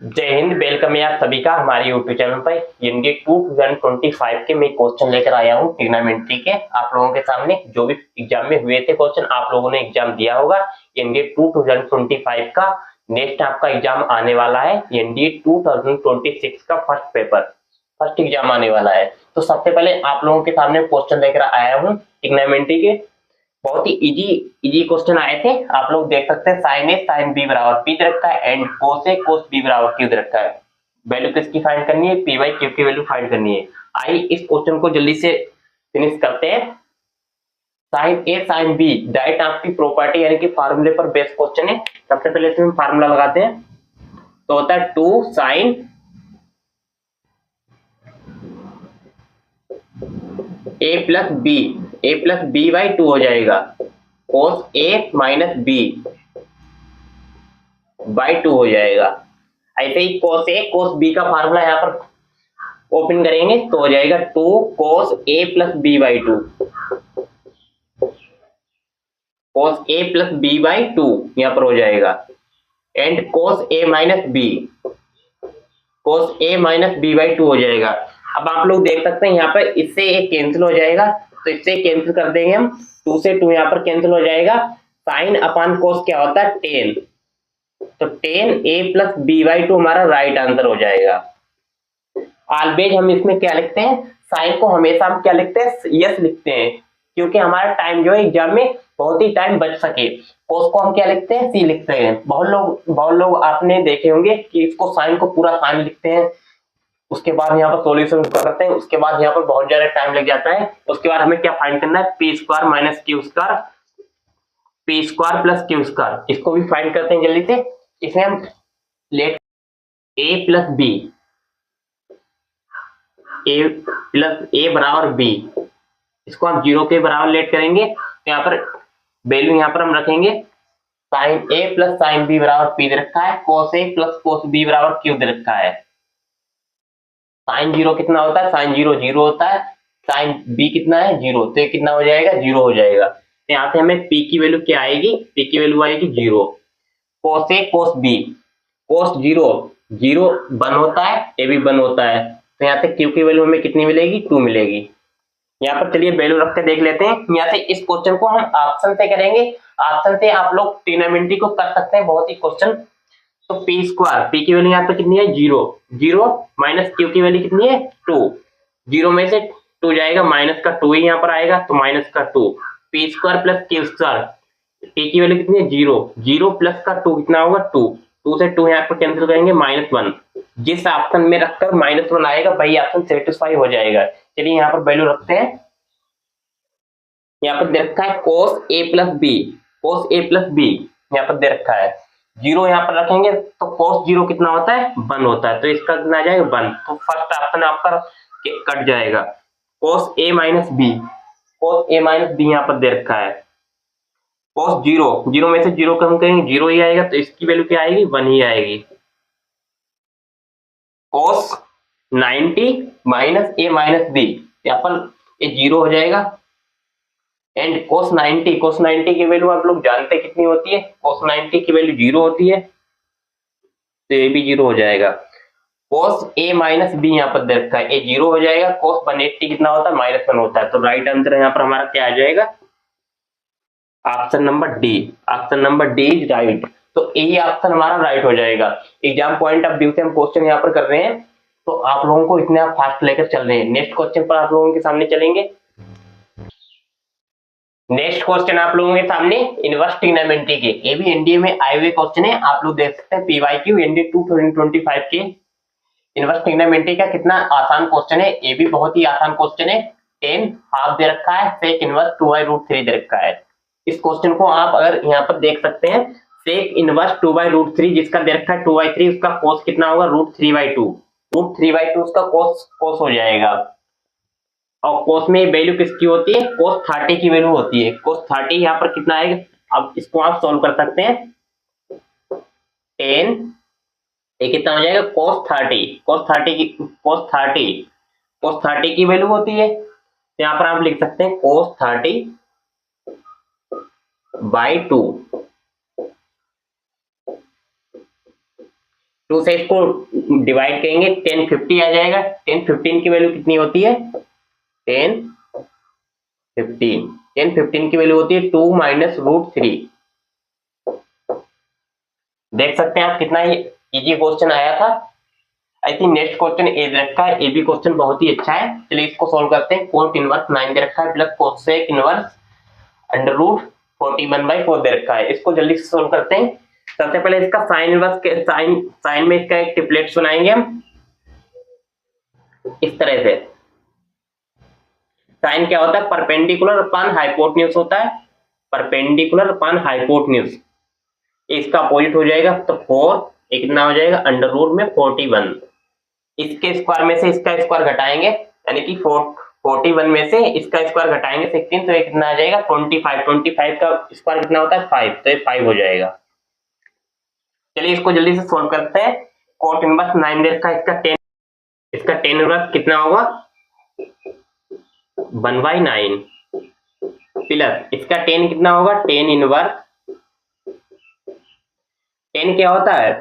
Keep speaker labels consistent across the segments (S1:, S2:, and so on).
S1: जय हिंद। वेलकम है आप सभी का हमारे यूट्यूब चैनल पर। एनडीए 2025 के मैं क्वेश्चन लेकर आया हूँ ट्रिग्नोमेट्री के आप लोगों के सामने। जो भी एग्जाम में हुए थे क्वेश्चन, आप लोगों ने एग्जाम दिया होगा। एनडीए 2025 का नेक्स्ट आपका एग्जाम आने वाला है। एनडीए 2026 का फर्स्ट एग्जाम आने वाला है। तो सबसे पहले आप लोगों के सामने क्वेश्चन लेकर आया हूँ ट्रिग्नोमेट्री के। बहुत ही इजी इजी क्वेश्चन आए थे। आप लोग देख सकते हैं साइन ए साइन बी बराबर पी दे रखा है and cos A cos B बराबर क्यू दे रखा है। वैल्यू किसकी फाइंड करनी है? पी बाई क्यू की वैल्यू फाइंड करनी है। आइए इस क्वेश्चन को जल्दी से फिनिश करते हैं। Sine A sine B direct आपकी प्रॉपर्टी यानी कि फार्मूले पर बेस्ड क्वेश्चन है। सबसे पहले इसमें फार्मूला लगाते हैं। तो होता है two sine A plus B by two हो जाएगा। Cos A minus B by two हो जाएगा। ऐसे ही कोस ए कोस बी का फार्मूला यहाँ पर ओपन करेंगे तो हो जाएगा two cos A plus B by two. Cos A plus B by two यहाँ पर हो जाएगा and cos A minus B, cos A minus B by two हो जाएगा। अब आप लोग देख सकते हैं यहाँ पर इससे एक कैंसिल हो जाएगा, तो इससे कैंसिल कर देंगे हम। टू से टू यहाँ पर कैंसिल हो जाएगा। साइन अपान कोस क्या होता है? टेन। तो tan A plus B by two हमारा राइट आंसर हो जाएगा। ऑलवेज हम इसमें क्या लिखते हैं? साइन को हमेशा हम क्या लिखते हैं? यस लिखते हैं, क्योंकि हमारा टाइम जो है एग्जाम में बहुत ही टाइम बच सके। कोस को हम क्या लिखते हैं? सी लिखते हैं। बहुत लोग आपने देखे होंगे कि इसको साइन को पूरा साइन लिखते हैं, उसके बाद यहाँ पर सॉल्यूशन करते हैं, उसके बाद यहाँ पर बहुत ज्यादा टाइम लग जाता है। उसके बाद हमें क्या फाइंड करना है? P square minus Q square, P square plus Q square. इसको भी फाइंड करते हैं जल्दी से। इसमें हम लेट ए प्लस बी, ए प्लस ए बराबर बी, इसको हम जीरो के बराबर लेट करेंगे। तो यहाँ पर वैल्यू यहाँ पर हम रखेंगे sign A plus sign B बराबर पी दे रखा है, कोस ए प्लस कोस बी बराबर क्यू दे रखा है। साइन जीरो कितना होता है? साइन जीरो जीरो होता है। साइन बी कितना है? जीरो। तो ये कितना हो जाएगा? जीरो हो जाएगा। तो यहाँ से हमें पी की वैल्यू क्या आएगी? पी की वैल्यू आएगी zero. Cos A cos B, cos zero zero one होता है, ए भी वन होता है। तो यहाँ से क्यू की वैल्यू हमें कितनी मिलेगी? टू मिलेगी। यहाँ पर चलिए वैल्यू रख के देख लेते हैं। यहाँ से इस क्वेश्चन को हम ऑप्शन से करेंगे। ऑप्शन से आप लोग ट्रिग्नोमेट्री को कर सकते हैं बहुत ही क्वेश्चन। तो पी स्क्वायर, पी की वैल्यू यहाँ पे कितनी है? जीरो। जीरो माइनस क्यू की वैल्यू कितनी है? टू। जीरो में से टू जाएगा, माइनस का टू ही यहाँ पर आएगा, तो माइनस का two. P square plus Q square, P की वैल्यू कितनी है? जीरो। जीरो प्लस का टू कितना होगा? टू। टू से टू यहाँ पर कैंसिल करेंगे, माइनस वन। जिस ऑप्शन में रखकर माइनस वन आएगा वही ऑप्शन सेटिस्फाई हो जाएगा। चलिए यहाँ पर वैल्यू रखते हैं। यहाँ पर दे रखा है कोस A plus B, cos A plus B यहाँ पर दे रखा है। जीरो यहाँ पर रखेंगे तो कोस जीरो कितना होता है? वन होता है। तो इसका कितना आ जाएगा? वन। तो फर्स्ट ऑप्शन आपका कट जाएगा। Cos A minus B, cos A minus B यहाँ पर दे रखा है। कोस जीरो, जीरो में से जीरो कम करेंगे, जीरो ही आएगा, तो इसकी वैल्यू क्या आएगी? वन ही आएगी। कोस 90 माइनस ए माइनस बी, यहाँ पर ये जीरो हो जाएगा। एंड कोस 90, कोस 90 की वैल्यू आप लोग जानते हैं कितनी होती है? कोस 90 की वैल्यू जीरो होती है, तो ये भी जीरो हो जाएगा। कोस ए माइनस बी यहाँ पर दे रखा है, ये जीरो हो जाएगा। कोस 180 कितना होता है? माइनस वन होता है। तो राइट आंसर यहाँ पर हमारा क्या आ जाएगा? Option number D. Option number D is right. तो यही ऑप्शन हमारा राइट हो जाएगा। एग्जाम पॉइंट ऑफ व्यू से हम क्वेश्चन यहाँ पर कर रहे हैं, तो आप लोगों को इतने फास्ट लेकर चल रहे हैं। नेक्स्ट क्वेश्चन पर आप लोगों के सामने चलेंगे। नेक्स्ट क्वेश्चन आप लोगों के सामने इनवर्स ट्रिग्नोमेट्री के, ये भी एनडीए में आए हुए क्वेश्चन है। आप लोग देख सकते हैं पीवाईक्यू एनडीए 2025 के इनवर्स ट्रिग्नोमेट्री का कितना आसान क्वेश्चन है। ये भी बहुत ही आसान क्वेश्चन है। 10 हाफ दे रखा है, सेक इनवर्स 2/√3 दे रखा है। इस क्वेश्चन को आप अगर यहाँ पर देख सकते हैं, सेक इनवर्स 2/√3 जिसका दे रखा है 2/3, उसका कोस कितना होगा? √3/2। √3/2 उसका कोस हो जाएगा। और कोस में वैल्यू किसकी होती है? कोस 30 की वैल्यू होती है। कोस 30 यहाँ पर कितना आएगा? अब इसको आप सॉल्व कर सकते हैं। 10 ये कितना हो जाएगा? कोस 30, कोस 30 की वैल्यू होती है। तो यहाँ पर आप लिख सकते हैं कोस 30/2। 2 से इसको डिवाइड करेंगे 1050 आ जाएगा। 1015 की वैल्यू कितनी होती है? 1015 1015 की वैल्यू होती है 2 माइनस रूट 3। देख सकते हैं आप कितना इजी क्वेश्चन आया था। आई थिंक नेक्स्ट क्वेश्चन ए दे रखा है, ए भी क्वेश्चन बहुत ही अच्छा है। चलिए इसको सोल्व करते हैं। कोट इनवर्स 9 दे रखा है plus cosec inverse under root 41/4 दे रखा है। इसको जल्दी से सोल्व करते हैं। सबसे पहले इसका साइन इनवर्स के साइन में इसका एक ट्रिपलेट्स बनाएंगे हम इस तरह से। साइन क्या होता है? परपेंडिकुलर अपॉन हाइपोटेन्यूज होता है। परपेंडिकुलर अपॉन हाइपोटेन्यूज इसका अपोजिट हो जाएगा। तो 4 कितना हो जाएगा? अंडर रूट में 41। इसके स्क्वायर में से इसका स्क्वायर घटाएंगे, यानी कि 41 में से इसका स्क्वायर घटाएंगे 16, तो ये कितना आ जाएगा? 25। 25 का स्क्वायर कितना होता है? 5, तो ये 5 हो जाएगा। चलिए इसको जल्दी से सोल्व करते हैं। कोट इनवर्स 9 दे रखा है, इसका 10 इनवर्स कितना होगा? 1/9 प्लस इसका 10 कितना होगा? 10 इनवर्स 10 क्या होता है?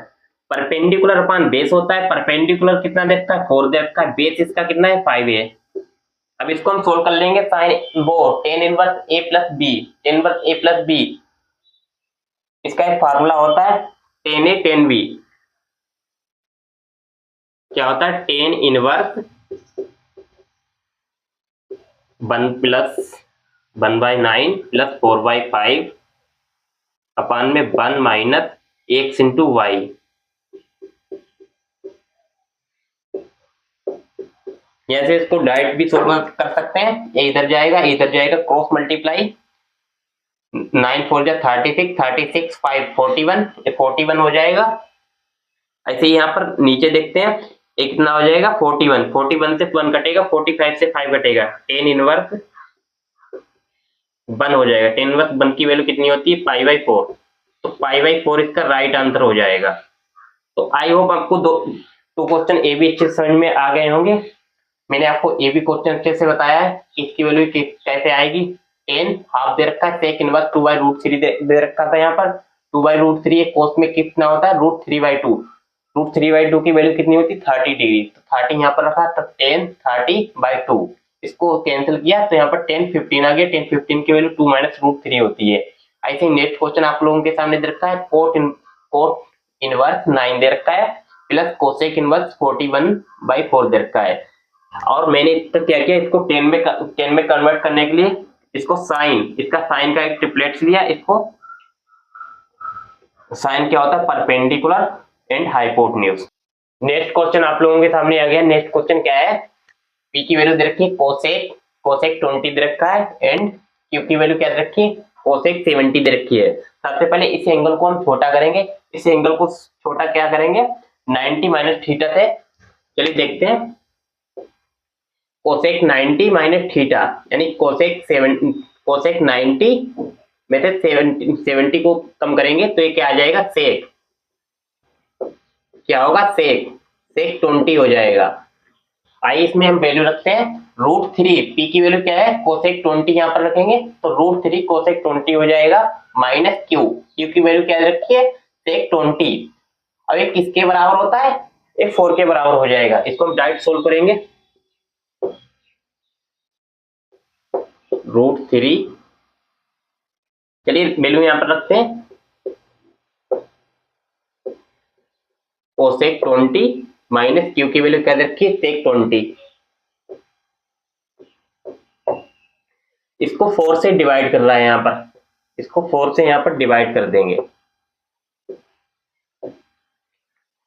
S1: परपेंडिकुलर अपॉन बेस होता है। परपेंडिकुलर कितना दे रखा है? 4 दे रखा है। बेस इसका कितना है? 5 है। अब इसको हम सोल्व कर लेंगे। साइन वो 10 इनवर्स ए प्लस बी, 10 इनवर्स ए प्लस बी, इसका एक फार्मूला होता है 10 ए 10 बी। क्या होता है? 10 इनवर्स 1 प्लस 1/9 प्लस 4/5 अपान में 1 माइनस x इंटू वाई। जैसे इसको डायरेक्ट भी सोल्व कर सकते हैं। ये इधर जाएगा, इधर जाएगा, क्रॉस मल्टीप्लाई। 9 4 जा 36, 36 5 41, 41 हो जाएगा। ऐसे यहाँ पर नीचे देखते हैं एक कितना हो जाएगा? 41। 41 से 1 कटेगा, 45 से 5 कटेगा, 10 इनवर्स 1 हो जाएगा। 10 इनवर्स 1 की वैल्यू कितनी होती है? π/4। तो π/4 इसका राइट आंसर हो जाएगा। तो आई होप आपको दो क्वेश्चन ए भी अच्छे समझ में आ गए होंगे। मैंने आपको ए भी क्वेश्चन अच्छे से बताया है कि इसकी वैल्यू कैसे आएगी। 10 हाफ दे रखा है, सेक इनवर्स 2/√3 दे रखा था। यहाँ पर 2/√3 एक कोस में कितना होता है? √3/2। √3/2 की वैल्यू कितनी होती है? 30 डिग्री। तो 30 यहाँ पर रखा, तो 10 30/2 इसको कैंसिल किया, तो यहाँ पर 10 15 आ गया। 10 15 की वैल्यू 2 माइनस √3 होती है। आई थिंक नेक्स्ट क्वेश्चन आप लोगों के सामने दे रखा है। कोट इनवर्स 9 दे रखा है प्लस कोसेक इनवर्स 41/4 दे रखा है। और मैंने तो क्या किया, इसको 10 में कन्वर्ट करने के लिए इसको इसका साइन का एक ट्रिपलेट्स लिया। इसको साइन क्या होता है? Perpendicular and hypotenuse. Next question आप लोगों के सामने आ गया। नेक्स्ट क्वेश्चन क्या है? पी की वैल्यू दे रखी है कोसेक 20 दे रखा है एंड क्यू की वैल्यू क्या दे रखी है? कोसेक 70 दे रखी है। सबसे पहले इस एंगल को हम छोटा करेंगे। इस एंगल को छोटा क्या करेंगे? 90 माइनस थीटा से। चलिए देखते हैं। कोसेक 90 माइनस थीटा, यानी कोसेक 90 में से 70 को कम करेंगे तो ये क्या आ जाएगा? सेक क्या होगा? सेक 20 हो जाएगा। आई इसमें हम वैल्यू रखते हैं √3। पी की वैल्यू क्या है? कोसेक 20 यहाँ पर रखेंगे, तो √3 कोसेक 20 हो जाएगा माइनस क्यू की वैल्यू क्या रखी है? सेक 20। अब ये किसके बराबर होता है? ये 4 के बराबर हो जाएगा। इसको हम डायरेक्ट सोल्व करेंगे। √3, चलिए वैल्यू यहाँ पर रखते हैं कोसेक 20 माइनस क्यू की वैल्यू क्या रखी है? सेक 20। इसको 4 से डिवाइड कर रहा है यहाँ पर, इसको 4 से यहाँ पर डिवाइड कर देंगे।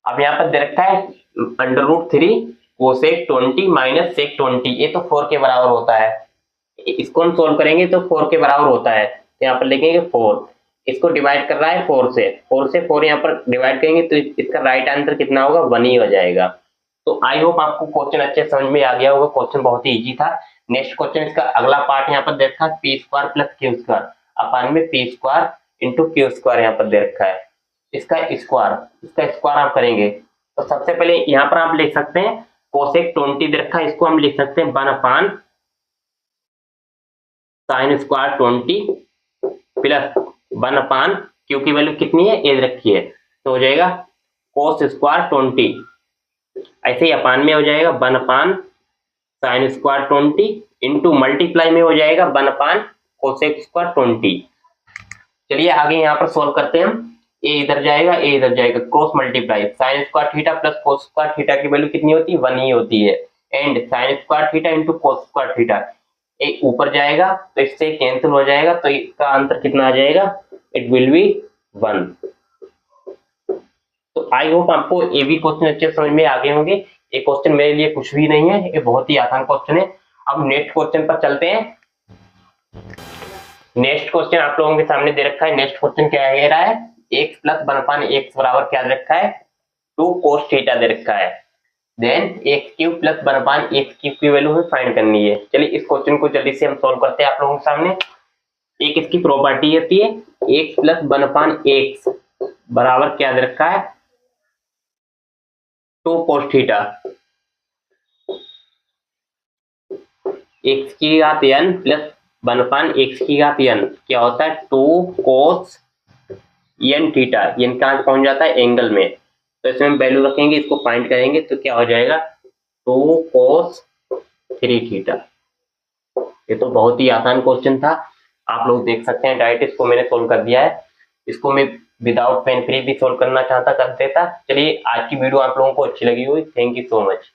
S1: अब यहाँ पर दे रखा है √3 कोसेक 20 माइनस सेक 20, ये तो 4 के बराबर होता है। इसको हम सोल्व करेंगे तो 4 के बराबर होता है, तो यहाँ पर लिखेंगे 4। इसको डिवाइड कर रहा है 4 से, 4 यहाँ पर डिवाइड करेंगे तो इसका राइट आंसर कितना होगा? 1 ही हो जाएगा। तो आई होप आपको क्वेश्चन अच्छे समझ में आ गया होगा। क्वेश्चन बहुत ही इजी था। नेक्स्ट क्वेश्चन इसका अगला पार्ट यहाँ पर दे रखा है p² प्लस q² अपान में p² इंटू q² यहाँ पर दे रखा है। इसका स्क्वायर आप करेंगे तो सबसे पहले यहाँ पर आप लिख सकते हैं कोसेक 20 दे रखा है, इसको हम लिख सकते हैं 1 अपान साइन स्क्वायर 20 प्लस 1 अपान क्यू की वैल्यू कितनी है? ए रखी है, तो हो जाएगा कोस स्क्वायर 20, ऐसे ही अपान में हो जाएगा 1 अपान साइन स्क्वायर 20 इंटू मल्टीप्लाई में हो जाएगा 1 अपान कोसेक स्क्वायर 20। चलिए आगे यहाँ पर सोल्व करते हैं हम। ए इधर जाएगा, ए इधर जाएगा, cross multiply, sine square theta plus cos square theta की वैल्यू कितनी होती है, 1 ही होती है, and sine square theta into cos square theta, एक ऊपर जाएगा तो इससे कैंसिल हो जाएगा, तो इसका आंसर कितना आ जाएगा, इट विल बी 1। तो आई होप आपको ये भी क्वेश्चन अच्छे समझ में आ गए होंगे। ये क्वेश्चन मेरे लिए कुछ भी नहीं है, ये बहुत ही आसान क्वेश्चन है। अब नेक्स्ट क्वेश्चन पर चलते हैं। नेक्स्ट क्वेश्चन आप लोगों के सामने दे रखा है। नेक्स्ट क्वेश्चन क्या कह रहा है, x प्लस 1 अपान x बराबर क्या दे रखा है, 2 cos थीटा दे रखा है। देन x क्यूब प्लस 1 अपान x क्यूब की वैल्यू हमें फाइंड करनी है। चलिए इस क्वेश्चन को जल्दी से हम सॉल्व करते हैं आप लोगों के सामने। एक इसकी प्रॉपर्टी होती है, x प्लस 1 अपान x बराबर क्या दे रखा है, 2 cos थीटा, x की घात n प्लस 1 अपान x की घात n क्या होता है, 2 cos n थीटा। n कहाँ पहुंच जाता है, एंगल में, तो इसमें हम वैल्यू रखेंगे, इसको फाइंड करेंगे तो क्या हो जाएगा, 2 cos 3 थीटा। ये तो बहुत ही आसान क्वेश्चन था, आप लोग देख सकते हैं डायरेक्ट इसको मैंने सोल्व कर दिया है। इसको मैं विदाउट पेन फ्री भी सोल्व करना चाहता कर देता। चलिए आज की वीडियो आप लोगों को अच्छी लगी हुई, थैंक यू सो मच।